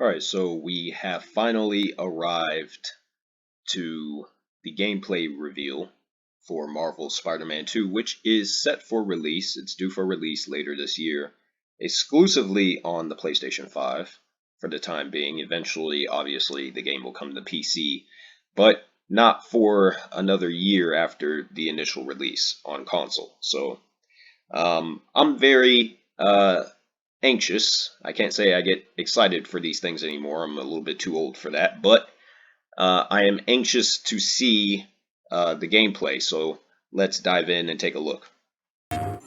Alright, so we have finally arrived to the gameplay reveal for Marvel's Spider-Man 2, which is set for release. It's due for release later this year, exclusively on the PlayStation 5 for the time being. Eventually, obviously, the game will come to PC, but not for another year after the initial release on console. So, I'm very anxious. I can't say I get excited for these things anymore. I'm a little bit too old for that, but I am anxious to see the gameplay. So let's dive in and take a look. I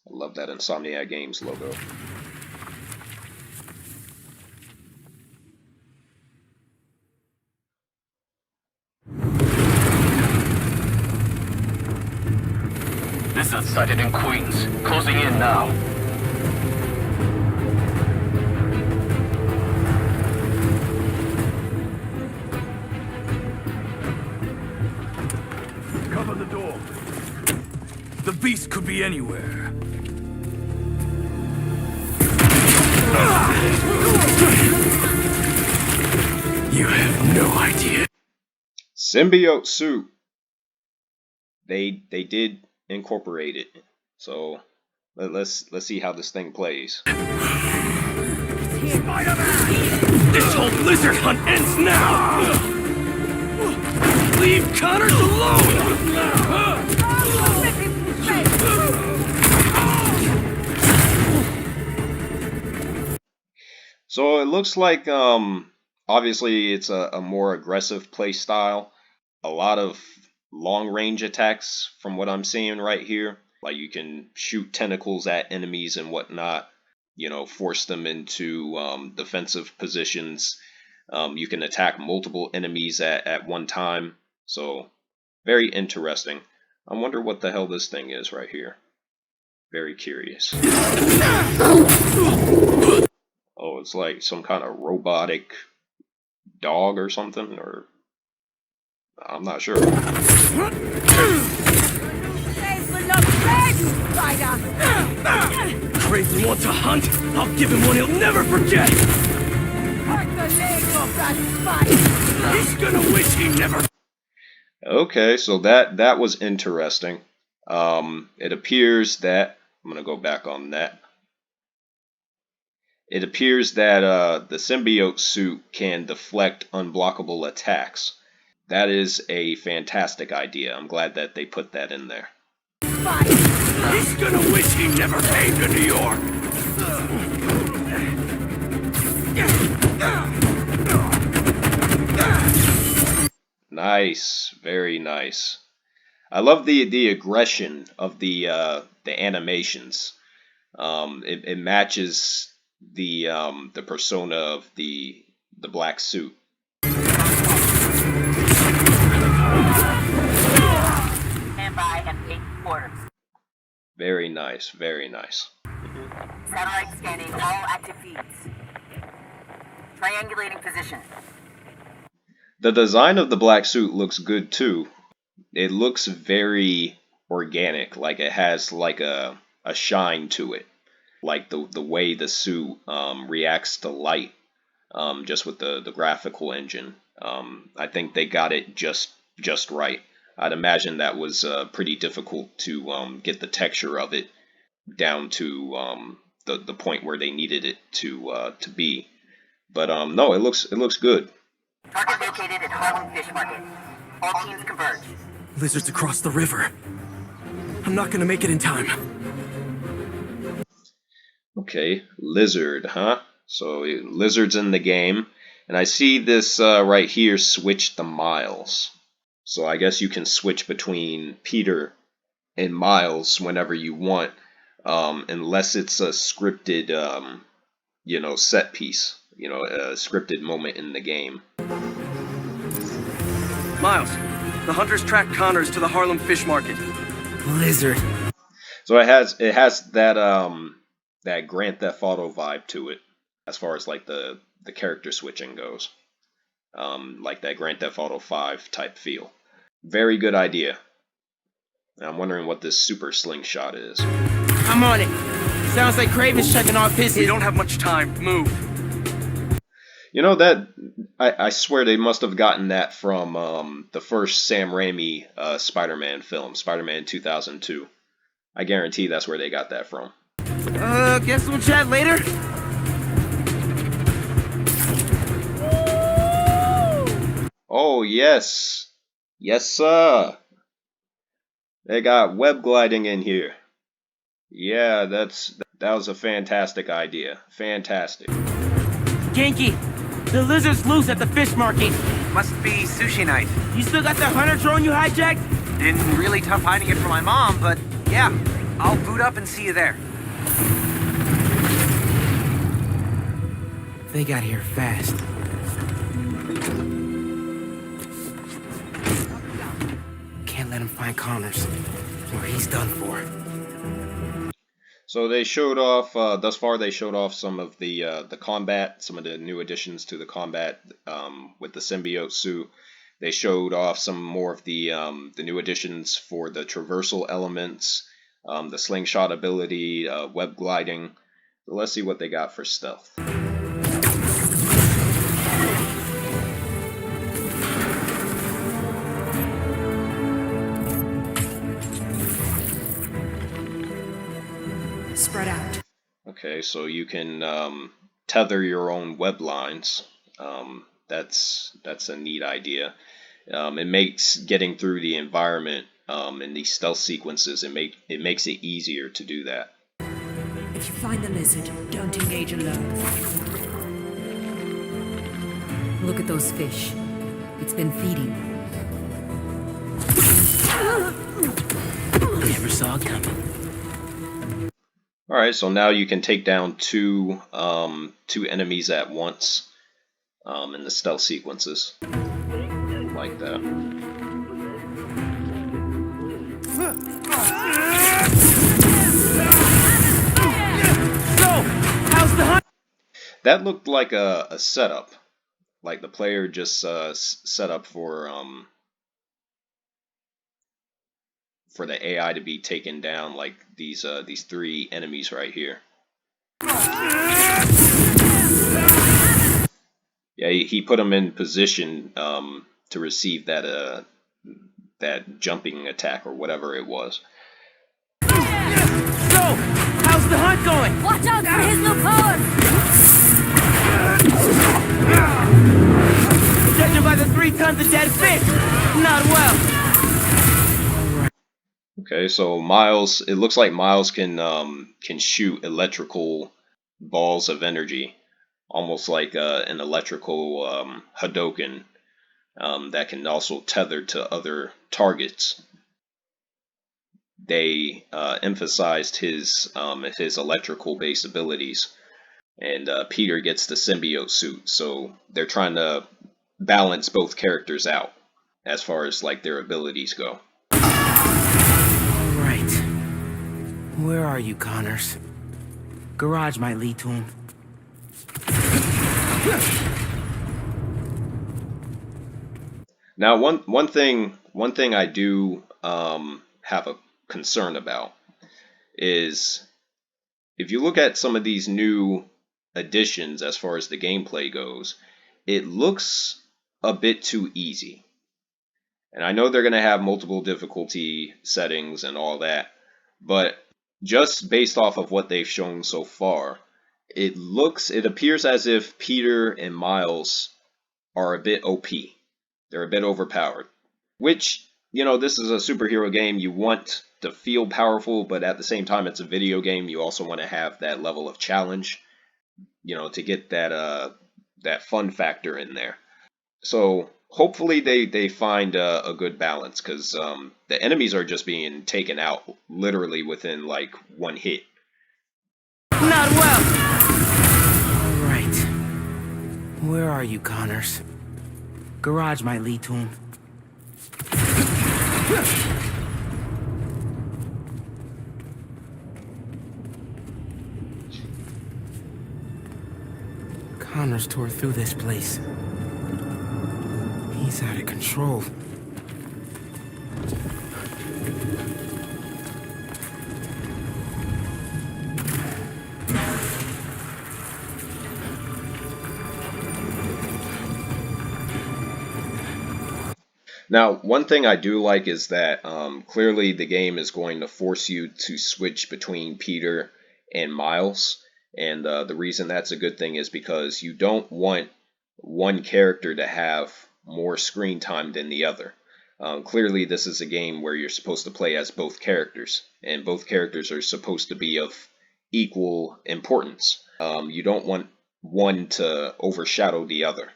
love that Insomniac Games logo. Lizard sighted in Queens. Closing in now. Cover the door. The beast could be anywhere. You have no idea. Symbiote suit. They did incorporate it. So let's see how this thing plays. Spider-Man! This whole lizard hunt ends now! Leave Connors alone! So it looks like obviously it's a more aggressive play style. A lot of long range attacks from what I'm seeing right here. Like you can shoot tentacles at enemies and whatnot, you know, force them into defensive positions. You can attack multiple enemies at one time. So very interesting. I wonder what the hell this thing is right here. Very curious. Oh, it's like some kind of robotic dog or something, or I'm not sure. Crazy wants a hunt? I'll give him one he'll never forget! Hurt the leg of that spider! He's gonna wish he never... Okay, so that was interesting. It appears that I'm gonna go back on that. It appears that the symbiote suit can deflect unblockable attacks. That is a fantastic idea. I'm glad that they put that in there. He's gonna wish he never came to New York! Nice, very nice. I love the aggression of the animations. It matches the persona of the black suit. Stand by and take orders. Very nice, very nice. Satellite scanning all active feeds. Triangulating position. The design of the black suit looks good too. It looks very organic, like it has like a shine to it. Like the way the suit reacts to light, just with the graphical engine. I think they got it just right. I'd imagine that was pretty difficult to get the texture of it down to the point where they needed it to be. But no, it looks good. Target located at Harlem Fish Market. All teams converge. Lizard's across the river. I'm not gonna make it in time. Okay, Lizard, huh? So Lizard's in the game, and I see this right here, switch the Miles. So I guess you can switch between Peter and Miles whenever you want, unless it's a scripted, set piece, a scripted moment in the game. Miles, the hunters tracked Connors to the Harlem Fish Market. Lizard. So it has that Grand Theft Auto vibe to it, as far as like the character switching goes. like that Grand Theft Auto 5 type feel. Very good idea. I'm wondering what this super slingshot is. I'm on it. Sounds like Craven's checking off his. We don't have much time. Move. You know that I swear they must have gotten that from the first Sam Raimi Spider-Man film, Spider-Man 2002. I guarantee that's where they got that from. Guess we'll chat later. Oh yes, yes sir. They got web gliding in here. Yeah, that was a fantastic idea. Fantastic. Genki, the lizard's loose at the fish market. Must be sushi night. You still got that hunter drone you hijacked? Been really tough hiding it from my mom, but yeah, I'll boot up and see you there. They got here fast. Can't let him find Connors, or he's done for. So they showed off, thus far they showed off some of the combat, some of the new additions to the combat with the symbiote suit. They showed off some more of the new additions for the traversal elements, the slingshot ability, web gliding. So let's see what they got for stealth. Spread out. Okay, so you can tether your own web lines. That's a neat idea. It makes getting through the environment in these stealth sequences, it makes it easier to do that. If you find the lizard, don't engage alone. Look at those fish. It's been feeding. Never saw it coming. Alright, so now you can take down two enemies at once in the stealth sequences. Like that. So, how's the hunt? That looked like a setup. Like the player just set up for the AI to be taken down, like these three enemies right here. Yeah, he put them in position to receive that jumping attack or whatever it was. So, how's the hunt going? Watch out for his new powers! Judging by the 3 tons of dead fish, not well. Okay, so Miles, it looks like Miles can shoot electrical balls of energy, almost like an electrical Hadoken that can also tether to other targets. They emphasized his electrical based abilities, and Peter gets the symbiote suit, so they're trying to balance both characters out as far as like their abilities go. Right. Where are you, Connors? Garage might lead to him. Now, one thing I do have a concern about is if you look at some of these new additions as far as the gameplay goes, it looks a bit too easy. And I know they're going to have multiple difficulty settings and all that, but just based off of what they've shown so far, it appears as if Peter and Miles are a bit OP. They're a bit overpowered, which, you know, this is a superhero game. You want to feel powerful, but at the same time, it's a video game. You also want to have that level of challenge, you know, to get that fun factor in there. So hopefully they find a good balance, because the enemies are just being taken out literally within like one hit. Not well. All right. Where are you, Connors? Garage might lead to him. Connors tore through this place. He's out of control. Now, one thing I do like is that clearly the game is going to force you to switch between Peter and Miles. And the reason that's a good thing is because you don't want one character to have more screen time than the other. Clearly, this is a game where you're supposed to play as both characters, and both characters are supposed to be of equal importance. You don't want one to overshadow the other.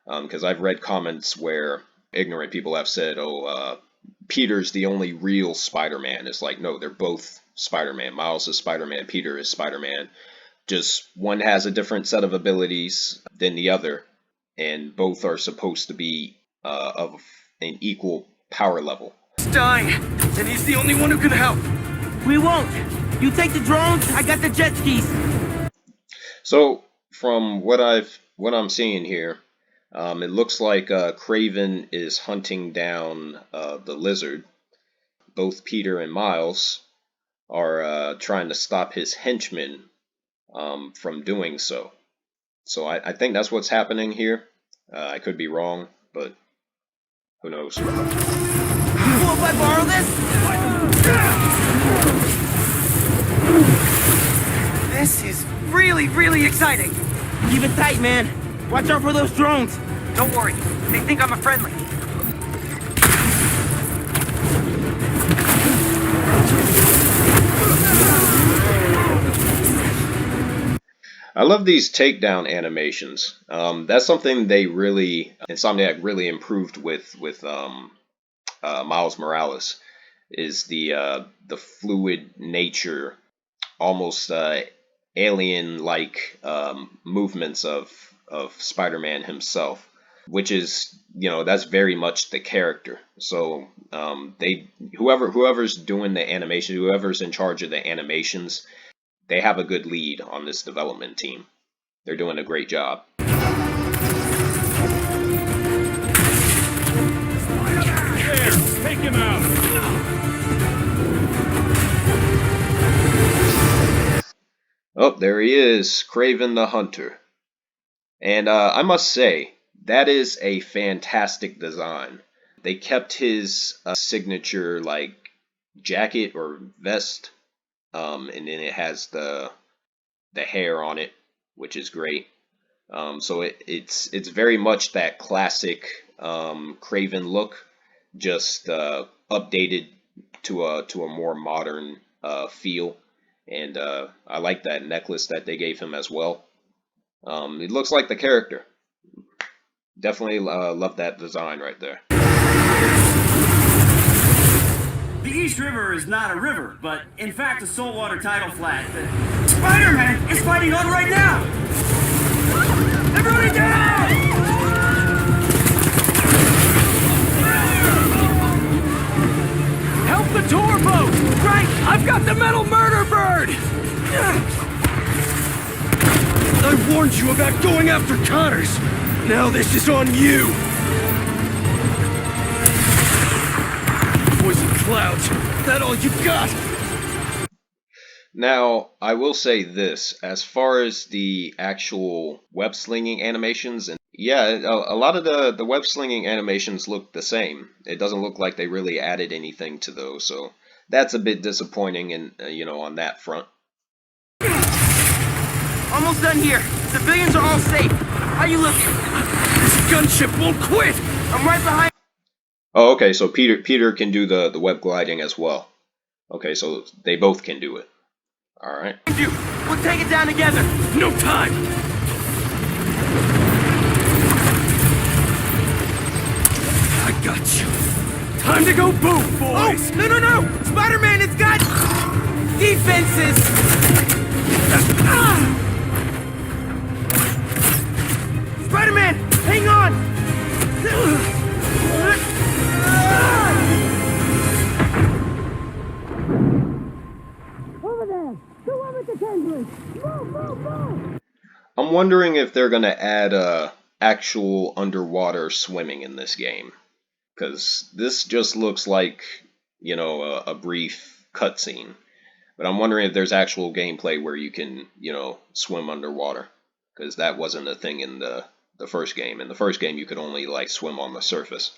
Because I've read comments where ignorant people have said, oh, Peter's the only real Spider-Man. It's like, no, they're both Spider-Man. Miles is Spider-Man, Peter is Spider-Man. Just one has a different set of abilities than the other, and both are supposed to be of an equal power level. He's dying, and he's the only one who can help. We won't. You take the drones, I got the jet skis. So, from what I'm seeing here, it looks like Kraven is hunting down the lizard. Both Peter and Miles are trying to stop his henchmen from doing so. So I think that's what's happening here. I could be wrong, but who knows? Cool if I borrow this? This is really, really exciting. Keep it tight, man. Watch out for those drones. Don't worry, they think I'm a friendly. I love these takedown animations. That's something they Insomniac really improved with Miles Morales, is the fluid nature, almost alien-like movements of Spider-Man himself, which is, that's very much the character. So whoever's doing the animation, whoever's in charge of the animations, they have a good lead on this development team. They're doing a great job. Take him out! Oh, there he is, Kraven the Hunter. And I must say, that is a fantastic design. They kept his signature, like, jacket or vest, and then it has the hair on it, which is great. So it's very much that classic Kraven look, just updated to a more modern feel. And I like that necklace that they gave him as well. It looks like the character. Definitely love that design right there. The East River is not a river, but in fact a saltwater tidal flat that Spider-Man is fighting on right now! Everybody down! Help the tour boat! Right, I've got the metal murder bird! I warned you about going after Connors. Now this is on you! Poison clouds, that all you got? Now, I will say this, as far as the actual web slinging animations, and yeah, a lot of the web slinging animations look the same. It doesn't look like they really added anything to those, so that's a bit disappointing, and on that front. Almost done here. Civilians are all safe. How you looking? This gunship won't quit! I'm right behind. Oh, okay, so Peter can do the web gliding as well. Okay, so they both can do it. Alright. you. We'll take it down together. No time! I got you. Time to go boom, boys! Oh, no! Spider-Man, it's got defenses. Spider-Man, hang on. Over there. The one with the tendrils. Move. I'm wondering if they're gonna add actual underwater swimming in this game, because this just looks like, you know, a brief cutscene. But I'm wondering if there's actual gameplay where you can, you know, swim underwater, because that wasn't a thing in the first game. In the first game, you could only like swim on the surface.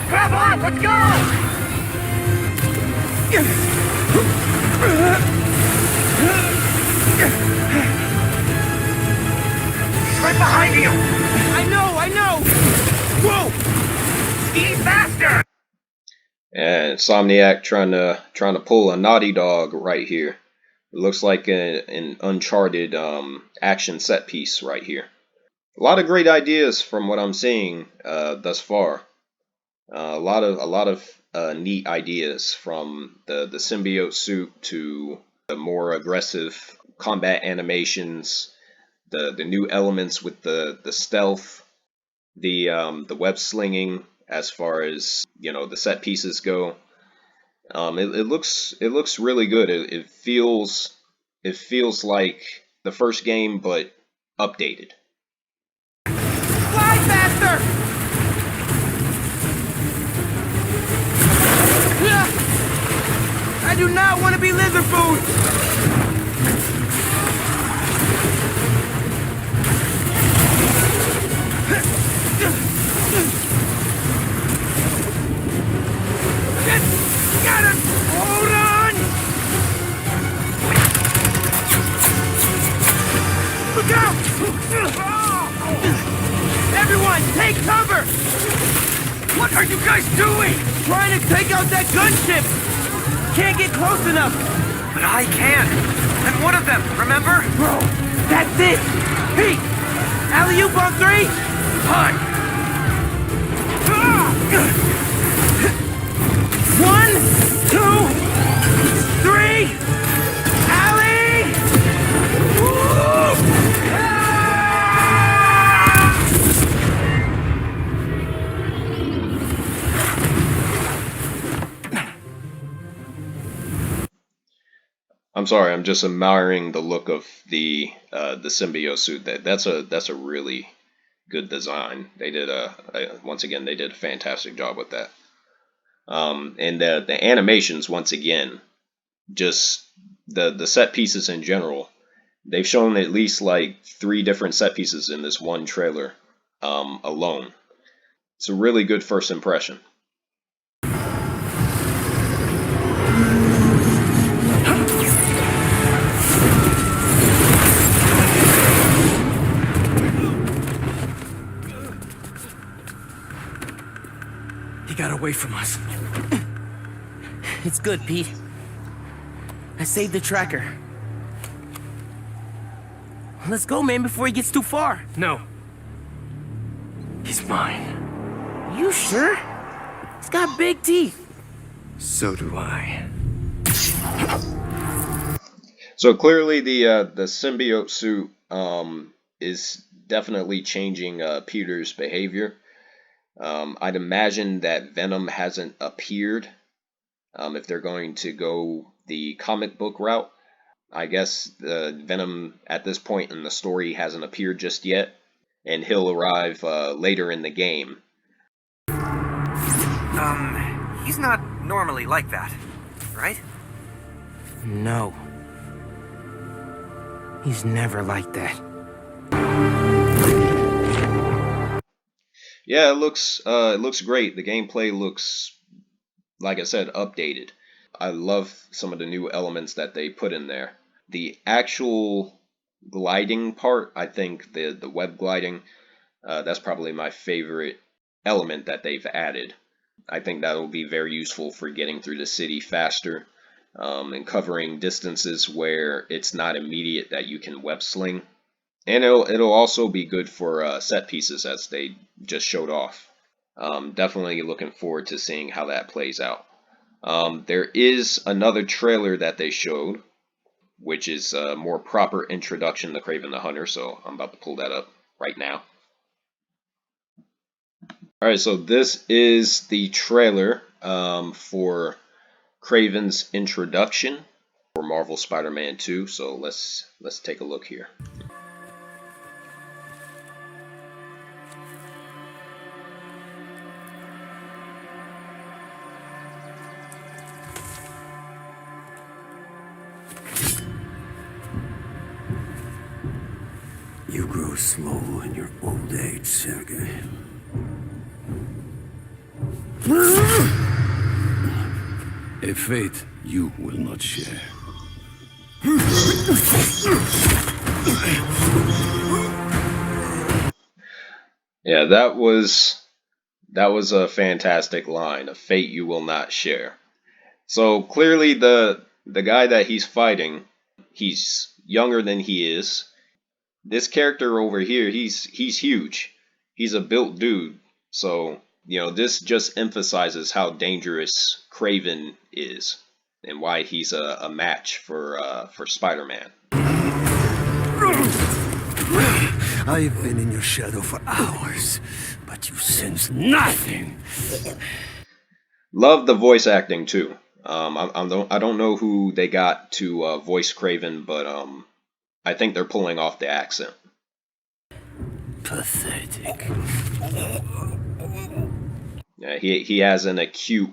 Grab on! Let's go! Right behind you! I know! Whoa! Ski faster! And Insomniac trying to pull a Naughty Dog right here. It looks like an Uncharted action set piece right here. A lot of great ideas from what I'm seeing thus far. A lot of neat ideas, from the symbiote suit to the more aggressive combat animations, the new elements with the stealth, the web slinging as far as, you know, the set pieces go. It looks really good. It feels like the first game but updated. Fly faster! I do not want to be lizard food! Got him! Hold on! Look out! Everyone, take cover! What are you guys doing? Trying to take out that gunship! Can't get close enough! But I can. I'm one of them, remember? Bro, that's it! Pete! Alley-oop on 3! Hunt! 1, 2, 3! Alley! I'm sorry, I'm just admiring the look of the symbiote suit. That's a really good design. They did once again, they did a fantastic job with that. And the animations, once again, just the set pieces in general. They've shown at least like 3 different set pieces in this one trailer alone. It's a really good first impression. He got away from us. It's good, Pete. I saved the tracker. Let's go, man, before he gets too far. No. He's mine. You sure? He's got big teeth. So do I. So clearly the symbiote suit is definitely changing Peter's behavior. I'd imagine that Venom hasn't appeared if they're going to go the comic book route. I guess Venom at this point in the story hasn't appeared just yet, and he'll arrive later in the game. He's not normally like that, right? No. He's never like that. Yeah, it looks great. The gameplay looks, like I said, updated. I love some of the new elements that they put in there. The actual gliding part, I think the web gliding, that's probably my favorite element that they've added. I think that'll be very useful for getting through the city faster, and covering distances where it's not immediate that you can web sling. And it'll also be good for set pieces, as they just showed off. Definitely looking forward to seeing how that plays out. There is another trailer that they showed, which is a more proper introduction to Kraven the Hunter, so I'm about to pull that up right now. Alright, so this is the trailer for Kraven's introduction for Marvel Spider-Man 2, so let's take a look here. You grow slow in your old age, Sergei. A fate you will not share. Yeah, that was a fantastic line, a fate you will not share. So clearly the guy that he's fighting, he's younger than he is. This character over here, he's huge. He's a built dude. So, you know, this just emphasizes how dangerous Kraven is and why he's a match for Spider-Man. I've been in your shadow for hours, but you sense nothing. Love the voice acting too. I don't know who they got to voice Kraven, but I think they're pulling off the accent. Pathetic. Yeah, he has an acute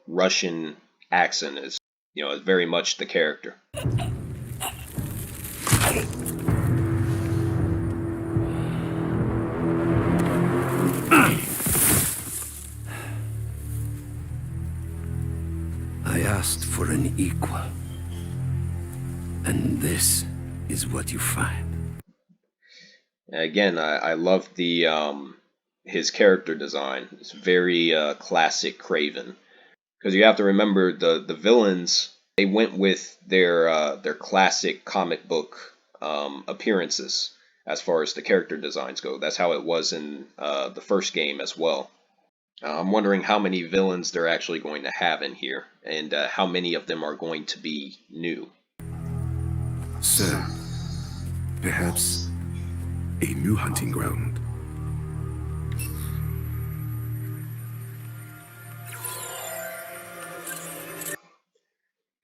Russian accent. Is, you know, very much the character. I asked for an equal, and this is what you find. Again, I love the his character design. It's very classic Kraven, because you have to remember the villains. They went with their classic comic book appearances as far as the character designs go. That's how it was in the first game as well. I'm wondering how many villains they're actually going to have in here, and how many of them are going to be new. Sir, perhaps a new hunting ground.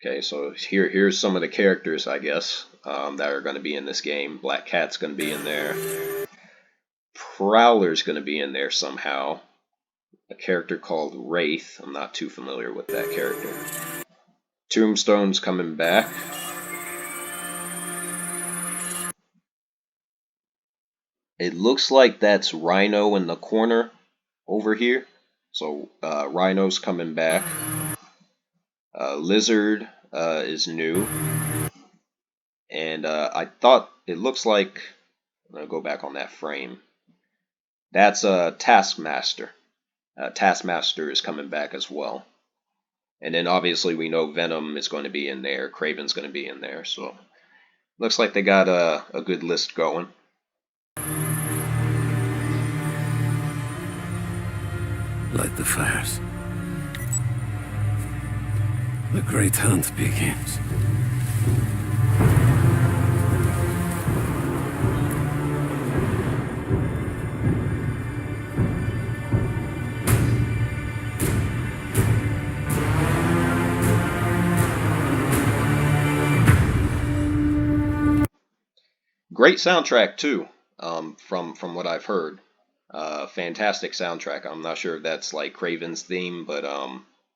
Okay, so here's some of the characters, I guess, that are going to be in this game. Black Cat's going to be in there. Prowler's going to be in there somehow. A character called Wraith. I'm not too familiar with that character. Tombstone's coming back. It looks like that's Rhino in the corner over here. So Rhino's coming back. Lizard is new. And I thought it looks like, I'm going to go back on that frame. That's Taskmaster. Taskmaster is coming back as well. And then obviously we know Venom is going to be in there. Kraven's going to be in there. So looks like they got a good list going. Light the fires. The great hunt begins. Great soundtrack too, from what I've heard. Fantastic soundtrack. I'm not sure if that's like Kraven's theme, but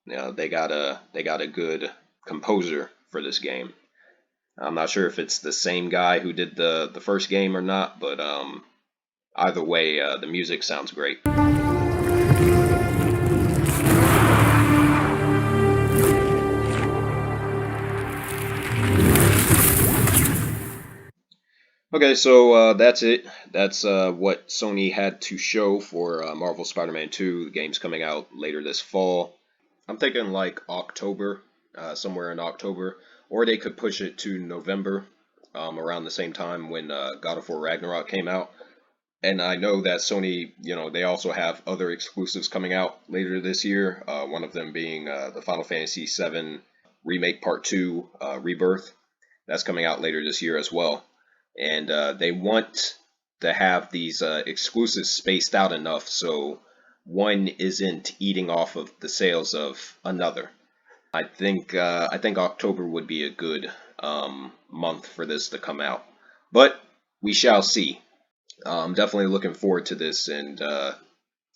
you know, they got a good composer for this game. I'm not sure if it's the same guy who did the first game or not, but either way, the music sounds great. Okay, so that's it. That's what Sony had to show for Marvel Spider-Man 2. The game's coming out later this fall. I'm thinking like October, somewhere in October, or they could push it to November, around the same time when God of War Ragnarok came out. And I know that Sony, you know, they also have other exclusives coming out later this year. One of them being the Final Fantasy VII Remake Part 2 Rebirth. That's coming out later this year as well. And they want to have these exclusives spaced out enough so one isn't eating off of the sales of another. I think October would be a good month for this to come out, but we shall see. I'm definitely looking forward to this, and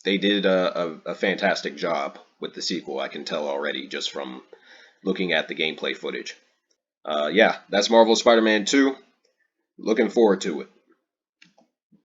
they did a fantastic job with the sequel. I can tell already just from looking at the gameplay footage. Yeah, that's Marvel Spider-Man 2. Looking forward to it.